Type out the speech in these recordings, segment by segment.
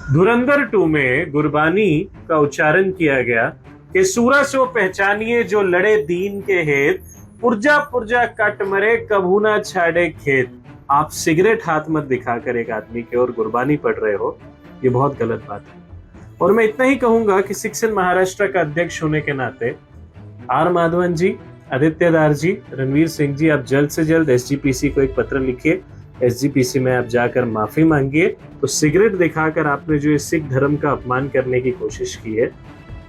धुरंधर 2 में गुरबानी का उच्चारण किया गया कि सूरा सो पहचानिए जो लड़े दीन के हेत, पुर्जा पुर्जा कट मरे कभू ना छाड़े खेत। आप सिगरेट हाथ मत दिखाकर एक आदमी के और गुरबानी पढ़ रहे हो, ये बहुत गलत बात है। और मैं इतना ही कहूंगा कि शिक्षण महाराष्ट्र का अध्यक्ष होने के नाते आर माधवन जी, आदित्य दार जी, रणवीर सिंह जी, आप जल्द से जल्द एसजीपीसी को एक पत्र लिखिए। एसजीपीसी में आप जाकर माफी मांगिए। तो सिगरेट दिखाकर आपने जो सिख धर्म का अपमान करने की कोशिश की है,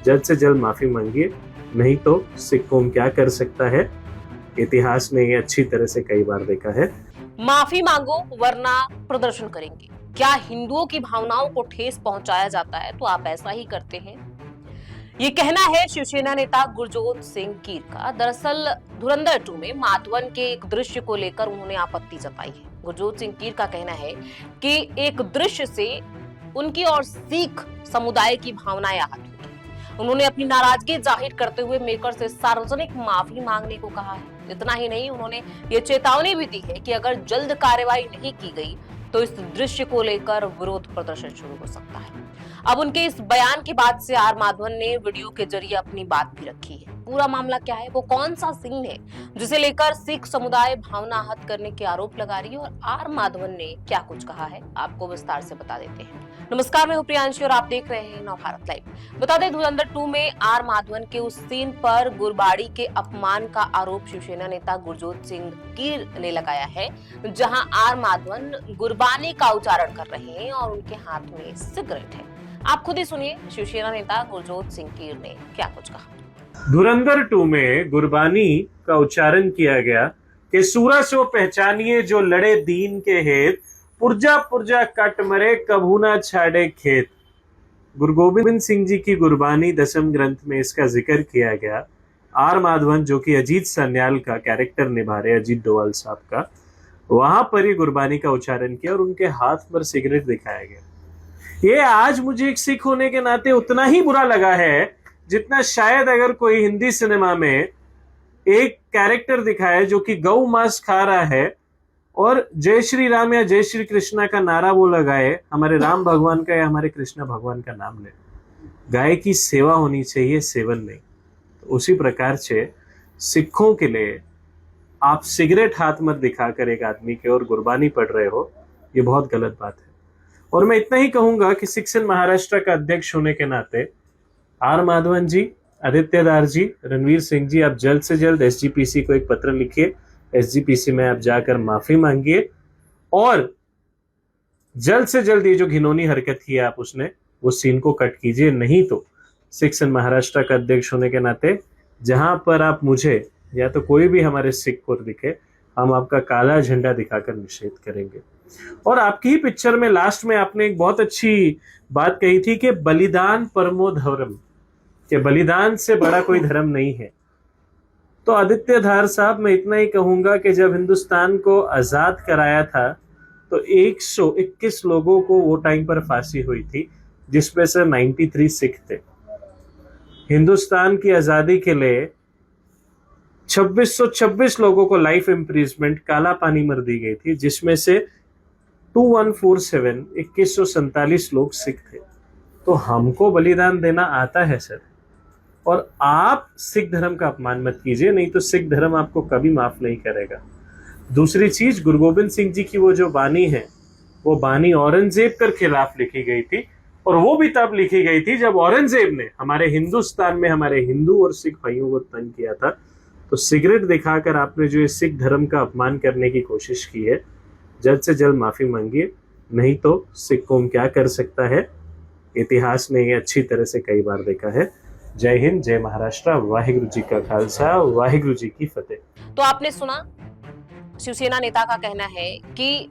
जल्द से जल्द माफी मांगिए, नहीं तो सिख कौम क्या कर सकता है, इतिहास में ये अच्छी तरह से कई बार देखा है। माफी मांगो वरना प्रदर्शन करेंगे। क्या हिंदुओं की भावनाओं को ठेस पहुंचाया जाता है तो आप ऐसा ही करते हैं, ये कहना है शिवसेना नेता गुरजोत सिंह कीर का। दरअसल धुरंधर 2 में माधवन के एक दृश्य को लेकर उन्होंने आपत्ति जताई है। गुरजोत सिंह कीर का कहना है कि एक दृश्य से उनकी और सिख समुदाय की भावनाएं आहत हुई। उन्होंने अपनी नाराजगी जाहिर करते हुए मेकर से सार्वजनिक माफी मांगने को कहा है। इतना ही नहीं, उन्होंने ये चेतावनी भी दी है कि अगर जल्द कार्रवाई नहीं की गई तो इस दृश्य को लेकर विरोध प्रदर्शन शुरू हो सकता है। अब उनके इस बयान के बाद से आर माधवन ने वीडियो के जरिए अपनी बात भी रखी है। पूरा मामला क्या है, वो कौन सा सीन है जिसे लेकर सिख समुदाय भावना आहत करने के आरोप लगा रही है और आर माधवन ने क्या कुछ कहा है, आपको विस्तार से बता देते हैं। नमस्कार, मैं हूं प्रियांशी और आप देख रहे हैं नवभारत लाइव। बता दें, धुरंधर 2 में आर माधवन के उस सीन पर गुरबाड़ी के अपमान का आरोप शिवसेना नेता गुरजोत सिंह कीर ने लगाया है, जहां आर माधवन गुरबानी का उच्चारण कर रहे हैं और उनके हाथ में सिगरेट है। आप खुद ही सुनिए शिवसेना नेता गुरजोत सिंह कीर ने क्या कुछ कहा। धुरंधर 2 में गुरबानी का उच्चारण किया गया कि सूरा सो पहचानिए जो लड़े दीन के हेत, पुर्जा पुर्जा कट मरे कभू ना छाड़े खेत। गुरु गोविंद सिंह जी की गुरबानी दसम ग्रंथ में इसका जिक्र किया गया। आर माधवन जो कि अजीत सान्याल का कैरेक्टर निभा रहे, अजीत डोवाल साहब का, वहां पर ये गुरबानी का उच्चारण किया और उनके हाथ पर सिगरेट दिखाया गया। ये आज मुझे एक सिख होने के नाते उतना ही बुरा लगा है जितना शायद अगर कोई हिंदी सिनेमा में एक कैरेक्टर दिखाए जो कि गौ मांस खा रहा है और जय श्री राम या जय श्री कृष्णा का नारा वो लगाए, हमारे राम भगवान का या हमारे कृष्ण भगवान का नाम ले। गाय की सेवा होनी चाहिए, सेवन नहीं। तो उसी प्रकार से सिखों के लिए आप सिगरेट हाथ मत दिखाकर एक आदमी के और गुरबानी पढ़ रहे हो, ये बहुत गलत बात है। और मैं इतना ही कहूंगा कि शिक्षण महाराष्ट्र का अध्यक्ष होने के नाते आर माधवन जी, आदित्य दार जी, रणवीर सिंह जी, आप जल्द से जल्द एसजीपीसी को एक पत्र लिखिए। एसजीपीसी में आप जाकर माफी मांगिए और जल्द से जल्द ये जो घिनौनी हरकत की है आप उसने वो सीन को कट कीजिए, नहीं तो शिक्षण महाराष्ट्र का अध्यक्ष होने के नाते जहां पर आप मुझे या तो कोई भी हमारे सिख को दिखे, हम आपका काला झंडा दिखाकर निषेध करेंगे। और आपकी ही पिक्चर में लास्ट में आपने एक बहुत अच्छी बात कही थी कि बलिदान परमो धर्म, कि बलिदान से बड़ा कोई धर्म नहीं है। तो आदित्य धार साहब, मैं इतना ही कहूंगा कि जब हिंदुस्तान को आजाद कराया था तो 121 लोगों को वो टाइम पर फांसी हुई थी, जिसमें से 93 सिख थे। हिंदुस्तान की आजादी के लिए 2626 लोगों को लाइफ इम्प्रिजमेंट, काला पानी मर दी गई थी, जिसमें से 2147 लोग सिख थे। तो हमको बलिदान देना आता है सर, और आप सिख धर्म का अपमान मत कीजिए, नहीं तो सिख धर्म आपको कभी माफ नहीं करेगा। दूसरी चीज, गुरु गोविंद सिंह जी की वो जो बानी है, वो बानी औरंगजेब के खिलाफ लिखी गई थी, और वो भी तब लिखी गई थी जब औरंगजेब ने हमारे हिंदुस्तान में हमारे हिंदू और सिख भाइयों को तंग किया था। तो सिगरेट दिखाकर आपने जो सिख धर्म का अपमान करने की कोशिश की है, जल्द से जल्द माफी मांगिए, नहीं तो सिख कौम क्या कर सकता है, इतिहास में ये अच्छी तरह से कई बार देखा है। जय हिंद, जय महाराष्ट्र, वाहिगुरु जी का खालसा, वाहिगुरु जी की फतेह। तो आपने सुना, शिवसेना नेता का कहना है कि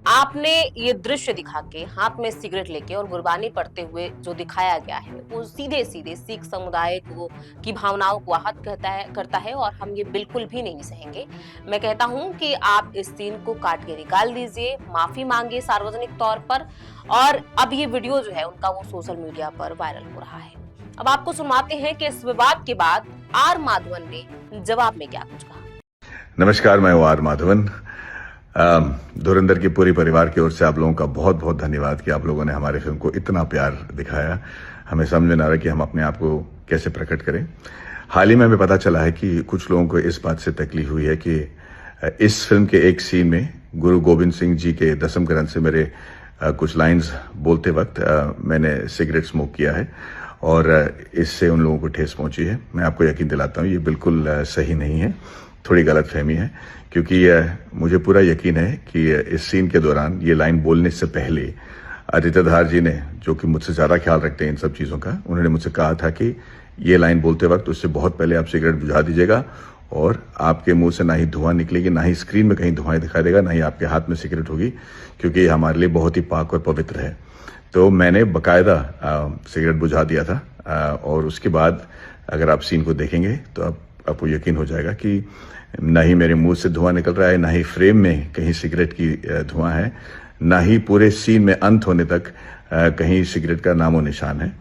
आपने ये दृश्य दिखा के हाथ में सिगरेट लेके और गुरबानी पढ़ते हुए जो दिखाया गया है वो सीधे सीधे सिख समुदाय को की भावनाओं को आहत करता है और हम ये बिल्कुल भी नहीं सहेंगे। मैं कहता हूं कि आप इस सीन को काट के निकाल दीजिए, माफी मांगिए सार्वजनिक तौर पर। और अब ये वीडियो जो है उनका वो सोशल मीडिया पर वायरल हो रहा है। अब आपको सुनवाते हैं कि इस विवाद के बाद आर माधवन ने जवाब में क्या कुछ कहा। नमस्कार, मैं हूं आर माधवन। धुरंधर की पूरी परिवार की ओर से आप लोगों का बहुत बहुत धन्यवाद कि आप लोगों ने हमारे फिल्म को इतना प्यार दिखाया। हमें समझ में ना रहा कि हम अपने आप को कैसे प्रकट करें। हाल ही में हमें पता चला है कि कुछ लोगों को इस बात से तकलीफ हुई है कि इस फिल्म के एक सीन में गुरु गोविंद सिंह जी के दसम ग्रंथ से मेरे कुछ लाइंस बोलते वक्त मैंने सिगरेट स्मोक किया है और इससे उन लोगों को ठेस पहुंची है। मैं आपको यकीन दिलाता हूं ये बिल्कुल सही नहीं है, थोड़ी गलतफहमी है, क्योंकि मुझे पूरा यकीन है कि इस सीन के दौरान ये लाइन बोलने से पहले आदित्य धार जी ने, जो कि मुझसे ज़्यादा ख्याल रखते हैं इन सब चीज़ों का, उन्होंने मुझसे कहा था कि ये लाइन बोलते वक्त उससे बहुत पहले आप सिगरेट बुझा दीजिएगा और आपके मुंह से ना ही धुआं निकलेगी, ना ही स्क्रीन में कहीं धुआं दिखाई देगा, ना ही आपके हाथ में सिगरेट होगी, क्योंकि ये हमारे लिए बहुत ही पाक और पवित्र है। तो मैंने बाकायदा सिगरेट बुझा दिया था और उसके बाद अगर आप सीन को देखेंगे तो आपको यकीन हो जाएगा कि ना ही मेरे मुंह से धुआं निकल रहा है, ना ही फ्रेम में कहीं सिगरेट की धुआं है, ना ही पूरे सीन में अंत होने तक कहीं सिगरेट का नामो निशान है,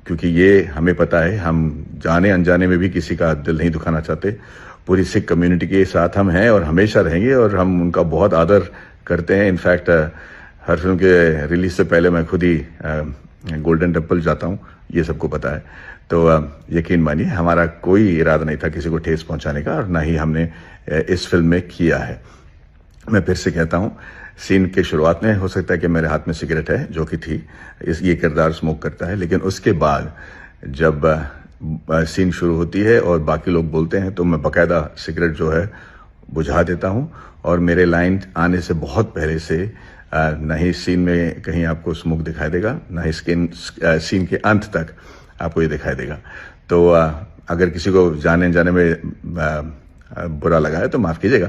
क्योंकि ये हमें पता है, हम जाने अनजाने में भी किसी का दिल नहीं दुखाना चाहते। पूरी सिख कम्युनिटी के साथ हम हैं और हमेशा रहेंगे और हम उनका बहुत आदर करते हैं। इनफैक्ट हर फिल्म के रिलीज से पहले मैं खुद ही गोल्डन टेम्पल जाता हूँ, ये सबको पता है। तो यकीन मानिए हमारा कोई इरादा नहीं था किसी को ठेस पहुंचाने का और ना ही हमने इस फिल्म में किया है। मैं फिर से कहता हूँ, सीन के शुरुआत में हो सकता है कि मेरे हाथ में सिगरेट है, जो कि थी, ये किरदार स्मोक करता है, लेकिन उसके बाद जब सीन शुरू होती है और बाकी लोग बोलते हैं तो मैं बाकायदा सिगरेट जो है बुझा देता हूँ और मेरे लाइन आने से बहुत पहले से न ही सीन में कहीं आपको स्मोक दिखाई देगा, न ही सीन के अंत तक आपको ये दिखाई देगा। तो अगर किसी को जाने जाने में बुरा लगा है तो माफ कीजिएगा,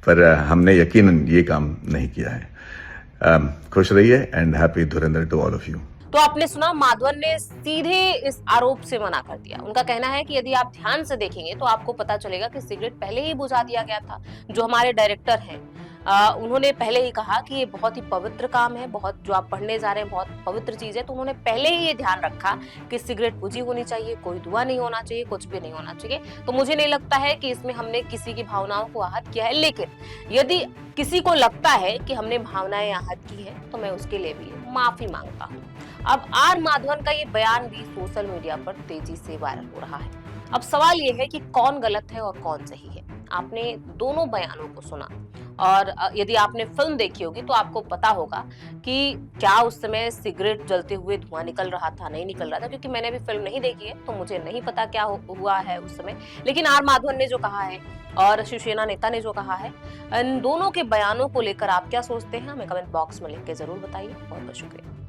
पर हमने यकीनन ये काम नहीं किया है। खुश रहिए and happy Dhurandhar to all of you. तो आपने सुना, माधवन ने सीधे इस आरोप से मना कर दिया। उनका कहना है कि यदि आप ध्यान से देखेंगे तो आपको पता चलेगा कि सिगरेट पहले ही बुझा दिया गया था। जो हमारे डायरेक्टर हैं उन्होंने पहले ही कहा कि ये बहुत ही पवित्र काम है, बहुत जो आप पढ़ने जा रहे हैं बहुत पवित्र चीज है, तो उन्होंने पहले ही ये ध्यान रखा कि सिगरेट बुझी होनी चाहिए, कोई धुआं नहीं होना चाहिए, कुछ भी नहीं होना चाहिए। तो मुझे नहीं लगता है कि इसमें हमने किसी की भावनाओं को आहत किया है, लेकिन यदि किसी को लगता है कि हमने भावनाएं आहत की है तो मैं उसके लिए भी माफी मांगता हूँ। अब आर माधवन का ये बयान भी सोशल मीडिया पर तेजी से वायरल हो रहा है। अब सवाल ये है कि कौन गलत है और कौन सही है। आपने दोनों बयानों को सुना और यदि आपने फिल्म देखी होगी तो आपको पता होगा कि क्या उस समय सिगरेट जलते हुए धुआं निकल रहा था, नहीं निकल रहा था, क्योंकि मैंने भी फिल्म नहीं देखी है तो मुझे नहीं पता क्या हुआ है उस समय। लेकिन आर माधवन ने जो कहा है और शिवसेना नेता ने जो कहा है, इन दोनों के बयानों को लेकर आप क्या सोचते हैं, हमें कमेंट बॉक्स में लिख के जरूर बताइए। बहुत बहुत शुक्रिया।